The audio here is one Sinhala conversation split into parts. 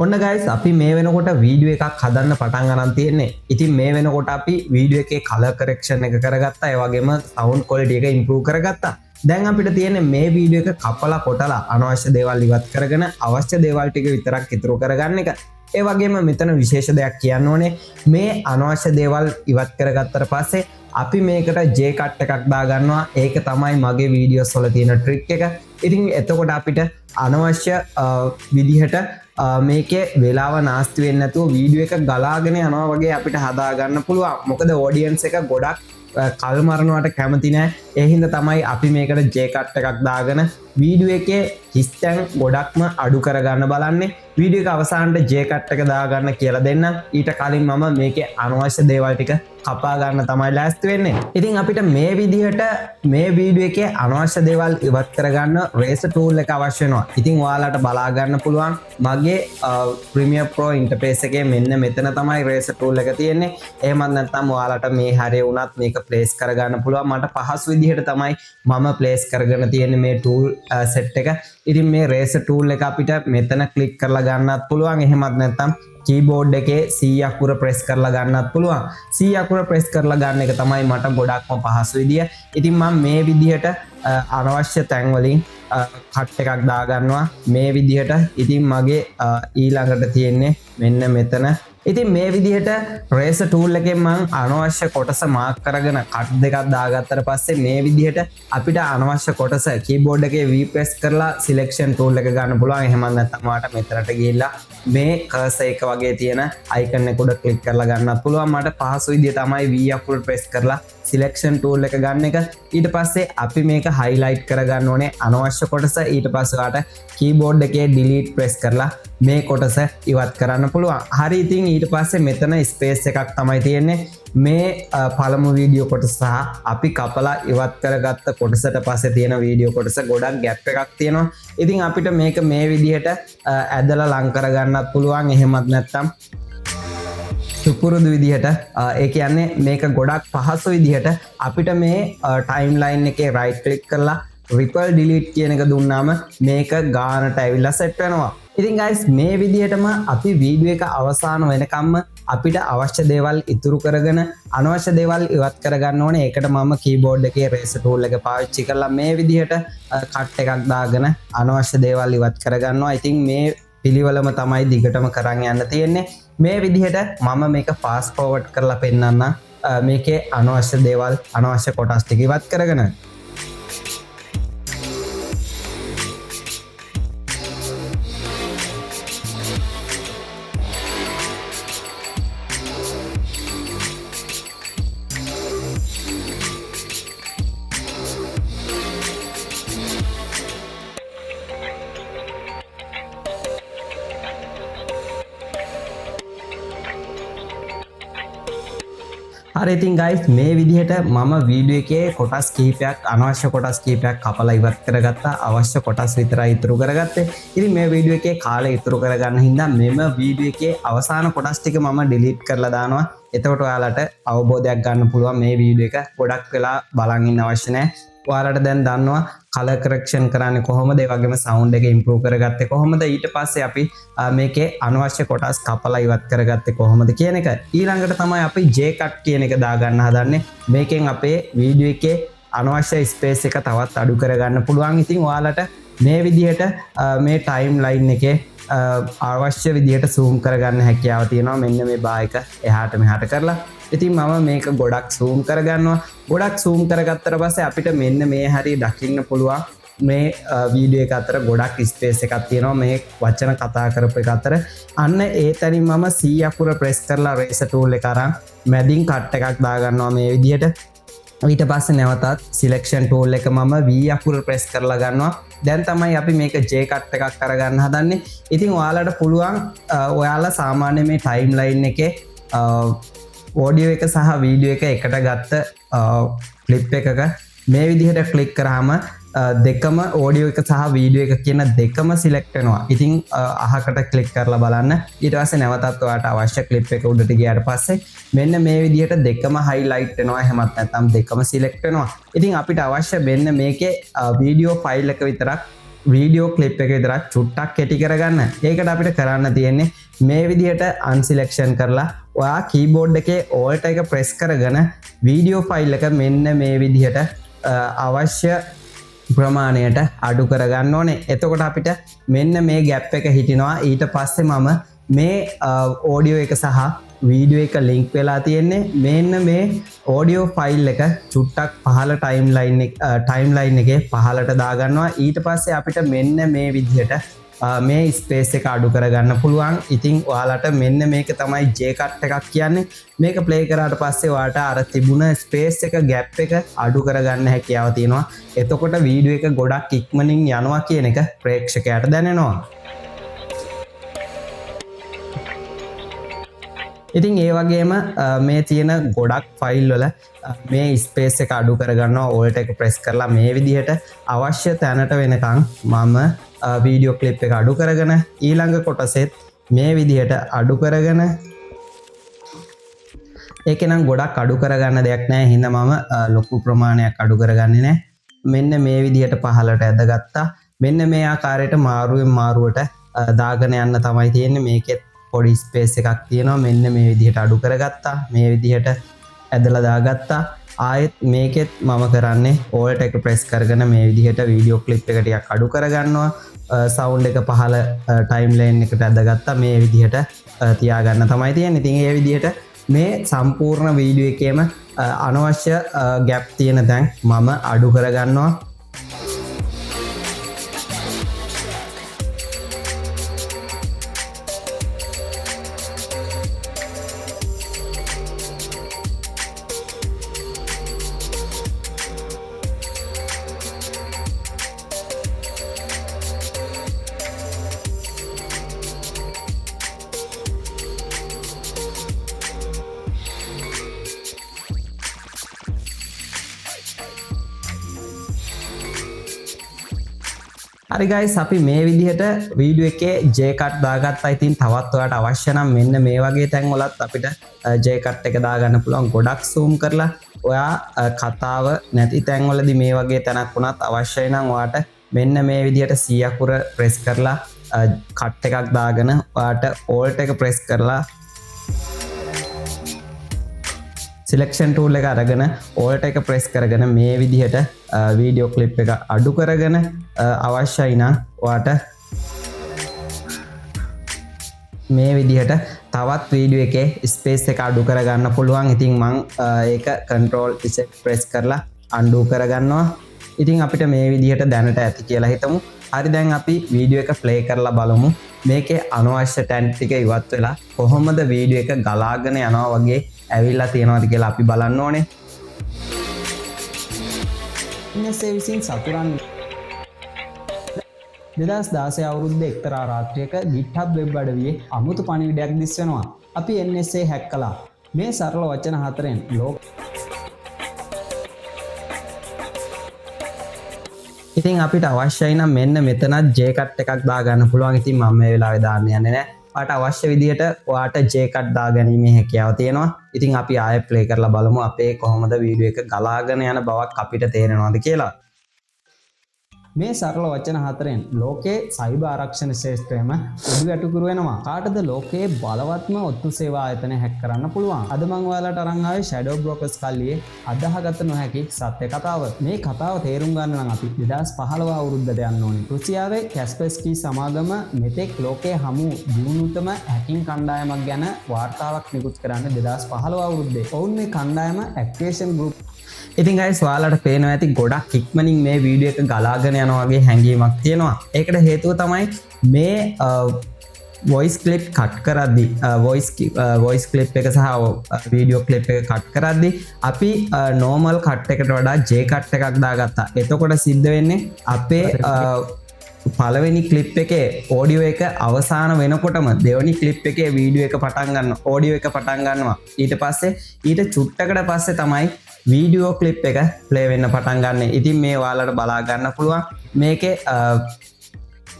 ඔන්න ගයිස් අපි මේ වෙනකොට වීඩියෝ එකක් හදන්න පටන් ගන්න තියෙන්නේ. ඉතින් මේ වෙනකොට අපි වීඩියෝ එකේ කලර් කරෙක්ෂන් එක කරගත්තා. ඒ වගේම සවුන්ඩ් ක්වොලිටි එක ඉම්ප්‍රූව් කරගත්තා. දැන් අපිට තියෙන්නේ මේ වීඩියෝ එක කපලා කොටලා අනවශ්‍ය දේවල් ඉවත් කරගෙන අවශ්‍ය දේවල් ටික විතරක් ඉතුරු කරගන්න එක. ඒ වගේම මෙතන විශේෂ දෙයක් කියන්න ඕනේ. මේ අනවශ්‍ය දේවල් ඉවත් කරගත්තට පස්සේ අපි මේකට J කට් එකක් දාගන්නවා. ඒක තමයි මගේ වීඩියෝස් වල තියෙන ට්‍රික් එක. ඉතින් එතකොට අපිට අනවශ්‍ය විදිහට මේකේ වෙලාව නාස්ති වෙන්නේ නැතුව වීඩියෝ එක ගලාගෙන යනවා වගේ අපිට හදා ගන්න පුළුවන්. මොකද ඔඩියන්ස් එක ගොඩක් කල් මරනවට කැමති නෑ. ඒ හින්දා තමයි අපි මේකට J කට් එකක් දාගෙන වීඩියෝ එකේ හිස්තැන් ගොඩක්ම අඩු කරගන්න බලන්නේ. වීඩියෝ එක අවසානයේ J කට් එක දාගන්න කියලා දෙන්න. ඊට කලින් මම මේකේ අනවශ්‍ය දේවල් ටික කපා ගන්න තමයි ලෑස්ති වෙන්නේ. ඉතින් අපිට මේ විදිහට මේ වීඩියෝ එකේ අනවශ්‍ය දේවල් ඉවත් කරගන්න රේසර් ටූල් එක අවශ්‍ය වෙනවා. ඉතින් ඔයාලට බලා ගන්න පුළුවන් මගේ Premiere Pro ඉන්ටර්ෆේස් එකේ මෙන්න මෙතන තමයි රේසර් ටූල් එක තියෙන්නේ. එහෙමත් නැත්නම් ඔයාලට මේ හැරේ වුණත් මේක ප්ලේස් කරගන්න පුළුවන්. මට පහසු විදිහට තමයි මම ප්ලේස් කරගෙන තියෙන්නේ මේ ටූල් සෙට් එක. ඉතින් මේ රේසර් ටූල් එක අපිට මෙතන ක්ලික් කරලා ගන්නත් පුළුවන්. එහෙමත් නැත්නම් කීබෝඩ් එකේ C අකුර ප්‍රෙස් කරලා ගන්නත් පුළුවන්. C අකුර ප්‍රෙස් කරලා ගන්න එක තමයි මට ගොඩක්ම පහසු විදිය. ඉතින් මම මේ විදිහට අනවශ්‍ය තැන් වලින් කට් එකක් දා ගන්නවා මේ විදිහට. ඉතින් මගේ ඊළඟට තියෙන්නේ මෙන්න මෙතන. ඉතින් මේ විදිහට රේසර් ටූල් එකෙන් මම අනවශ්‍ය කොටස මාක් කරගෙන කට් දෙකක් දාගත්තට පස්සේ මේ විදිහට අපිට අනවශ්‍ය කොටස කීබෝඩ් එකේ V press කරලා සිලෙක්ෂන් ටූල් එක ගන්න පුළුවන්. එහෙම නැත්නම් ඔයාලට මෙතනට ගිහිල්ලා මේ කර්සර් එක වගේ තියෙන අයිකන් එක උඩ ක්ලික් කරලා ගන්නත් පුළුවන්. මට පහසු විදිය තමයි V අකුර press කරලා සිලෙක්ෂන් ටූල් එක ගන්න එක. ඊට පස්සේ අපි මේක highlight කරගන්න ඕනේ අනවශ්‍ය කොටස. ඊට පස්සේ ඔයාලට කීබෝඩ් එකේ delete press කරලා මේ කොටස ඉවත් කරන්න පුළුවන්. හරි ඉතින් ඊට පස්සේ මෙතන ස්පේස් එකක් තමයි තියෙන්නේ. මේ පළමු වීඩියෝ කොටස සහ අපි කපලා ඉවත් කරගත්ත කොටසට පස්සේ තියෙන වීඩියෝ කොටස ගොඩක් ගැප් එකක් තියෙනවා. ඉතින් අපිට මේක මේ විදිහට ඇදලා ලං කරගන්නත් පුළුවන්. එහෙමත් නැත්නම් සුපුරුදු විදිහට ඒ කියන්නේ මේක ගොඩක් පහසු විදිහට අපිට මේ ටයිම්ලයින් එකේ රයිට් ක්ලික් කරලා රිපල් ඩිලීට් කියන එක දුන්නාම මේක ගානට ඇවිල්ලා සෙට් වෙනවා. ඉතින් guys මේ විදිහටම අපි වීඩියෝ එක අවසාන වෙනකම්ම අපිට අවශ්‍ය දේවල් ඉතුරු කරගෙන අනවශ්‍ය දේවල් ඉවත් කරගන්න ඕනේ. ඒකට මම කීබෝඩ් එකේ රේසර් ටූල් එක පාවිච්චි කරලා මේ විදිහට කට් එකක් දාගෙන අනවශ්‍ය දේවල් ඉවත් කරගන්නවා. ඉතින් මේ පිළිවෙලම තමයි දිගටම කරන් යන්න තියෙන්නේ. මේ විදිහට මම මේක ෆාස්ට් ෆෝවර්ඩ් කරලා පෙන්නන්න මේකේ අනවශ්‍ය දේවල් අනවශ්‍ය කොටස් ටික ඉවත් කරගෙන. හරි ඉතින් guys මේ විදිහට මම වීඩියෝ එකේ කොටස් කීපයක් අනවශ්‍ය කොටස් කීපයක් කපලා ඉවත් කරගත්තා. අවශ්‍ය කොටස් විතරයි ඉතුරු කරගත්තේ. ඉතින් මේ වීඩියෝ එකේ කාලය ඉතුරු කරගන්න හින්දා මෙම වීඩියෝ එකේ අවසාන කොටස් ටික මම ඩිලීට් කරලා දානවා. එතකොට ඔයාලට අවබෝධයක් ගන්න පුළුවන් මේ වීඩියෝ එක ගොඩක් වෙලා බලන් ඉන්න අවශ්‍ය නැහැ. ඔයාලට දැන් දන්නවා කලර් කරෙක්ෂන් කරන්නේ කොහොමද, ඒ වගේම සවුන්ඩ් එක ඉම්ප්‍රූව් කරගත්තේ කොහොමද, ඊට පස්සේ අපි මේකේ අනවශ්‍ය කොටස් කපලා ඉවත් කරගත්තේ කොහොමද කියන එක. ඊළඟට තමයි අපි J කට් කියන එක දාගන්න හදන්නේ. මේකෙන් අපේ වීඩියෝ එකේ අනවශ්‍ය ස්පේස් එක තවත් අඩු කරගන්න පුළුවන්. ඉතින් ඔයාලට මේ විදිහට මේ ටයිම් ලයින් එකේ අවශ්‍ය විදිහට zoom කරගන්න හැකියාව තියෙනවා. මෙන්න මේ බා එක එහාට මෙහාට කරලා. ඉතින් මම මේක ගොඩක් zoom කරගන්නවා. ගොඩක් zoom කරගත්තට පස්සේ අපිට මෙන්න මේ හරිය දකින්න පුළුවන් මේ වීඩියෝ එක අතර ගොඩක් ස්පේස් එකක් තියෙනවා. මේ වචන කතා කරපු එක අතර අන්න ඒ තැනින් මම C අකුර ප්‍රෙස් කරලා රේසර් ටූල් එක අරන් මැදින් කට් එකක් දාගන්නවා මේ විදිහට. ඊට පස්සේ නැවතත් සිලෙක්ෂන් ටූල් එක මම V අකුර ප්‍රෙස් කරලා ගන්නවා. දැන් තමයි අපි මේක J කට් එකක් කරගන්න හදන්නේ. ඉතින් ඔයාලට පුළුවන් ඔයාලා සාමාන්‍ය මේ ටයිම්ලයින් එකේ ඔඩියෝ එක සහ වීඩියෝ එක එකට ගත්ත ක්ලිප් එකක මේ විදිහට ක්ලික් කරාම දෙකම ඔඩියෝ එක සහ වීඩියෝ එක කියන දෙකම සිලෙක්ට් වෙනවා. ඉතින් අහකට ක්ලික් කරලා බලන්න. ඊට පස්සේ නැවතත් ඔයාලට අවශ්‍ය ක්ලිප් එක උඩට ගියාට පස්සේ මෙන්න මේ විදිහට දෙකම highlight වෙනවා. එහෙමත් නැත්නම් දෙකම සිලෙක්ට් වෙනවා. ඉතින් අපිට අවශ්‍ය වෙන්න මේකේ වීඩියෝ ෆයිල් එක විතරක් වීඩියෝ ක්ලිප් එක විතරක් චුට්ටක් කෙටි කරගන්න. ඒකට අපිට කරන්න තියෙන්නේ මේ විදිහට අන්සිලෙක්ෂන් කරලා ඔයා කීබෝඩ් එකේ ඕල්ට් එක ප්‍රෙස් කරගෙන වීඩියෝ ෆයිල් එක මෙන්න මේ විදිහට අවශ්‍ය ප්‍රමාණයට අඩු කරගන්න ඕනේ. එතකොට අපිට මෙන්න මේ ගැප් එක හිටිනවා. ඊට පස්සේ මම මේ ඕඩියෝ එක සහ වීඩියෝ එක ලින්ක් වෙලා තියෙන්නේ මෙන්න මේ ඕඩියෝ ෆයිල් එක චුට්ටක් පහළ ටයිම්ලයින් එකේ පහළට දාගන්නවා. ඊට පස්සේ අපිට මෙන්න මේ විදිහට මේ ස්පේස් එක අඩු කරගන්න පුළුවන්. ඉතින් ඔයාලට මෙන්න මේක තමයි J cut එකක් කියන්නේ. මේක ප්ලේ කරාට පස්සේ ඔයාලට අර තිබුණ ස්පේස් එක ගැප් එක අඩු කරගන්න හැකියාව තියෙනවා. එතකොට වීඩියෝ එක ගොඩක් ඉක්මනින් යනවා කියන එක ප්‍රේක්ෂකයාට දැනෙනවා. ඉතින් ඒ වගේම මේ තියෙන ගොඩක් ෆයිල් වල මේ ස්පේස් එක අඩු කරගන්නවා. ඕල්ට් එක ප්‍රෙස් කරලා මේ විදිහට අවශ්‍ය තැනට වෙනකන් මම වීඩියෝ ක්ලිප් එක අඩු කරගෙන ඊළඟ කොටසෙත් මේ විදිහට අඩු කරගෙන ඒක නම් ගොඩක් අඩු කරගන්න දෙයක් නැහැ. හින්දා මම ලොකු ප්‍රමාණයක් අඩු කරගන්නේ නැහැ. මෙන්න මේ විදිහට පහළට ඇදගත්තා. මෙන්න මේ ආකාරයට මාරුවෙන් මාරුවට දාගෙන යන්න තමයි තියෙන්නේ. මේකෙත් පොඩි ස්පේස් එකක් තියෙනවා. මෙන්න මේ විදිහට අඩු කරගත්තා. මේ විදිහට ඇදලා දාගත්තා. ආයෙත් මේකෙත් මම කරන්නේ ඕල්ට් එක ප්‍රෙස් කරගෙන මේ විදිහට වීඩියෝ ක්ලිප් එක ටිකක් අඩු කරගන්නවා. සවුන්ඩ් එක පහළ ටයිම්ලයින් එකට ඇදගත්තා. මේ විදිහට තියාගන්න තමයි තියෙන්නේ. ඉතින් ඒ විදිහට මේ සම්පූර්ණ වීඩියෝ එකේම අනවශ්‍ය ගැප් තියෙන තැන් මම අඩු කරගන්නවා. හරි guys, අපි මේ විදිහට වීඩියෝ එකේ J cut දාගත්තා. ඉතින් තවත් ඔයාලට අවශ්‍ය නම් මෙන්න මේ වගේ තැන් වලත් අපිට J cut එක දාගන්න පුළුවන්. ගොඩක් zoom කරලා ඔයා කතාව නැති තැන් වලදී මේ වගේ තැනක් වුණත් අවශ්‍යයි නම් ඔයාට මෙන්න මේ විදිහට C අකුර press කරලා cut එකක් දාගෙන ඔයාට alt එක press කරලා selection tool එක අරගෙන alt එක press කරගෙන මේ විදිහට වීඩියෝ ක්ලිප් එක අඩු කරගෙන අවශ්‍යයි නම් ඔයාට මේ විදිහට තවත් වීඩියෝ එකේ ස්පේස් එක අඩු කරගන්න පුළුවන්. ඉතින් මම ඒක control Z press කරලා undo කරගන්නවා. ඉතින් අපිට මේ විදිහට දැනට ඇති කියලා හිතමු. හරි, දැන් අපි වීඩියෝ එක play කරලා බලමු. මේකේ අනවශ්‍ය ටැන් ටික ඉවත් වෙලා කොහොමද වීඩියෝ එක ගලාගෙන යනවා වගේ ඇවිල්ලා තියෙනවද කියලා අපි බලන්න ඕනේ. NSA විසින් සතුරන් 2016 අවුරුද්දේ එක්තරා රාත්‍රියක GitHub වෙබ් අඩවියේ අමුතු පණිවිඩයක් දිස් වෙනවා. අපි NSA හැක් කළා. මේ සරල වචන හතරෙන් ඉතින් අපිට අවශ්‍යයි නම් මෙන්න මෙතනත් J cut එකක් දාගන්න පුළුවන්. ඉතින් මම මේ වෙලාවේ දාන්න යන්නේ නැහැ. ඔයාට අවශ්‍ය විදිහට ඔයාට J cut දාගැනීමේ හැකියාව තියෙනවා. ඉතින් අපි ආයෙ ප්ලේ කරලා බලමු අපේ කොහොමද වීඩියෝ එක ගලාගෙන යන බවක් අපිට තේරෙනවද කියලා. මේ සරල වචන හතරෙන් ලෝකයේ සයිබර් ආරක්ෂණ ශාස්ත්‍රයම උඩු වැටුකුරු වෙනවා. කාටද ලෝකයේ බලවත්ම ඔත්තු සේවා ආයතන හැක් කරන්න පුළුවන්? අද මම ඔයාලට අරන් ආවේ Shadow Brokers කල්ලියේ අදාහගත නොහැකි සත්‍ය කතාව. මේ කතාව තේරුම් ගන්න නම් අපි 2015 අවුරුද්දට යන්න ඕනේ. රුසියාවේ Kaspersky සමාගම මෙතෙක් ලෝකයේ හමු දියුණුතම හැකින් කණ්ඩායමක් ගැන වාර්තාවක් නිකුත් කරන්නේ 2015 අවුරුද්දේ. ඔවුන් මේ කණ්ඩායම Activation Group. ඉතින් guys, ඔයාලට පේනවා ඇති ගොඩක් ඉක්මනින් මේ වීඩියෝ එක ගලාගෙන යනවා වගේ හැඟීමක් තියෙනවා. ඒකට හේතුව තමයි මේ voice clip cut කරද්දී voice clip එක සහ video clip එක cut කරද්දී අපි normal cut එකට වඩා J cut එකක් දාගත්තා. එතකොට සිද්ධ වෙන්නේ අපේ පළවෙනි ක්ලිප් එකේ ඔඩියෝ එක අවසාන වෙනකොටම දෙවනි ක්ලිප් එකේ වීඩියෝ එක පටන් ගන්නවා. ඔඩියෝ එක පටන් ගන්නවා. ඊට පස්සේ ඊට චුට්ටකට පස්සේ තමයි වීඩියෝ ක්ලිප් එක ප්ලේ වෙන්න පටන් ගන්න. ඉතින් මේ ඔයාලට බලා ගන්න පුළුවන් මේකේ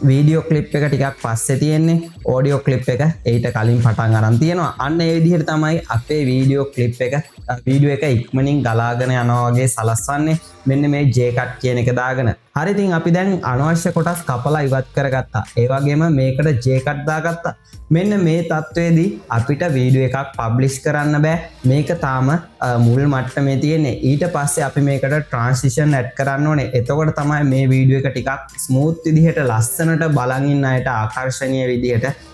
වීඩියෝ ක්ලිප් එක ටිකක් පස්සේ තියෙන්නේ. ඔඩියෝ ක්ලිප් එක ඊට කලින් පටන් අරන් තියෙනවා. අන්න ඒ විදිහට තමයි අපේ වීඩියෝ ක්ලිප් එක වීඩියෝ එක ඉක්මනින් ගලාගෙන යනවා වගේ සලස්වන්නේ මෙන්න මේ J cut කියන එක දාගෙන. හරි ඉතින් අපි දැන් අනවශ්‍ය කොටස් කපලා ඉවත් කරගත්තා. ඒ වගේම මේකට J-cut දාගත්තා. මෙන්න මේ තත්ත්වයේදී අපිට වීඩියෝ එකක් පබ්ලිෂ් කරන්න බෑ. මේක තාම මුල් මට්ටමේ තියෙන්නේ. ඊට පස්සේ අපි මේකට ට්‍රාන්සිෂන් ඇඩ් කරන්න ඕනේ. එතකොට තමයි මේ වීඩියෝ එක ටිකක් ස්මූත් විදිහට ලස්සනට බලන් ඉන්න අයට ආකර්ෂණීය විදිහට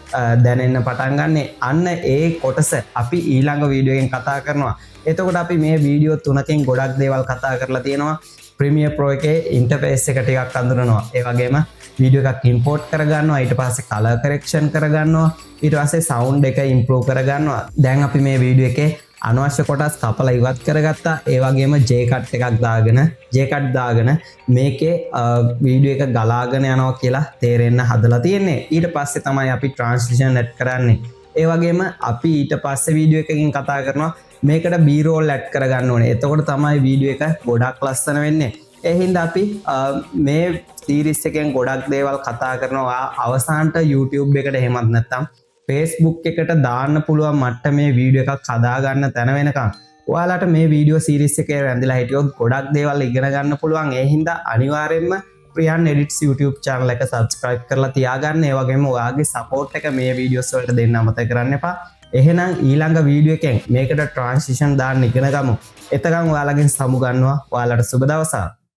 දැනෙන්න පටන් ගන්න. අන්න ඒ කොටස අපි ඊළඟ වීඩියෝ එකෙන් කතා කරනවා. එතකොට අපි මේ වීඩියෝ 3කින් ගොඩක් දේවල් කතා කරලා තියෙනවා. Premiere Pro එකේ ඉන්ටර්ෆේස් එක ටිකක් අඳුරනවා. ඒ වගේම වීඩියෝ එකක් ඉම්පෝර්ට් කරගන්නවා. ඊට පස්සේ කලර් කරෙක්ෂන් කරගන්නවා. ඊට පස්සේ සවුන්ඩ් එක ඉම්ප්‍රූව් කරගන්නවා. දැන් අපි මේ වීඩියෝ එකේ අනවශ්‍ය කොටස් කපලා ඉවත් කරගත්තා. ඒ වගේම J-cut එකක් දාගෙන මේකේ වීඩියෝ එක ගලාගෙන යනවා කියලා තේරෙන්න හදලා තියෙන්නේ. ඊට පස්සේ තමයි අපි ට්‍රාන්සිෂන් ඇඩ් කරන්නේ. ඒ වගේම අපි ඊට පස්සේ වීඩියෝ එකකින් කතා කරනවා මේකට B-roll ඇඩ් කරගන්න ඕනේ. එතකොට තමයි වීඩියෝ එක ගොඩක් ලස්සන වෙන්නේ. ඒ හින්දා අපි මේ සීරීස් එකෙන් ගොඩක් දේවල් කතා කරනවා. අවසානට YouTube එකට එහෙමත් නැත්නම් Facebook එකට දාන්න පුළුවන් මට්ටමේ වීඩියෝ එකක් හදාගන්න තැන වෙනකම් ඔයාලට මේ වීඩියෝ සීරීස් එකේ රැඳිලා හිටියොත් ගොඩක් දේවල් ඉගෙන ගන්න පුළුවන්. ඒ හින්දා අනිවාර්යෙන්ම ප්‍රියන් එඩිට්ස් YouTube channel එක subscribe කරලා තියාගන්න. ඒ වගේම ඔයාගේ support එක මේ වීඩියෝස් වලට දෙන්න අමතක කරන්න එපා. එහෙනම් ඊළඟ වීඩියෝ එකෙන් මේකට ට්‍රාන්සිෂන් දාන්න ඉගෙන ගමු. එතකන් ඔයාලගෙන් සමු ගන්නවා. ඔයාලට සුබ දවසක්.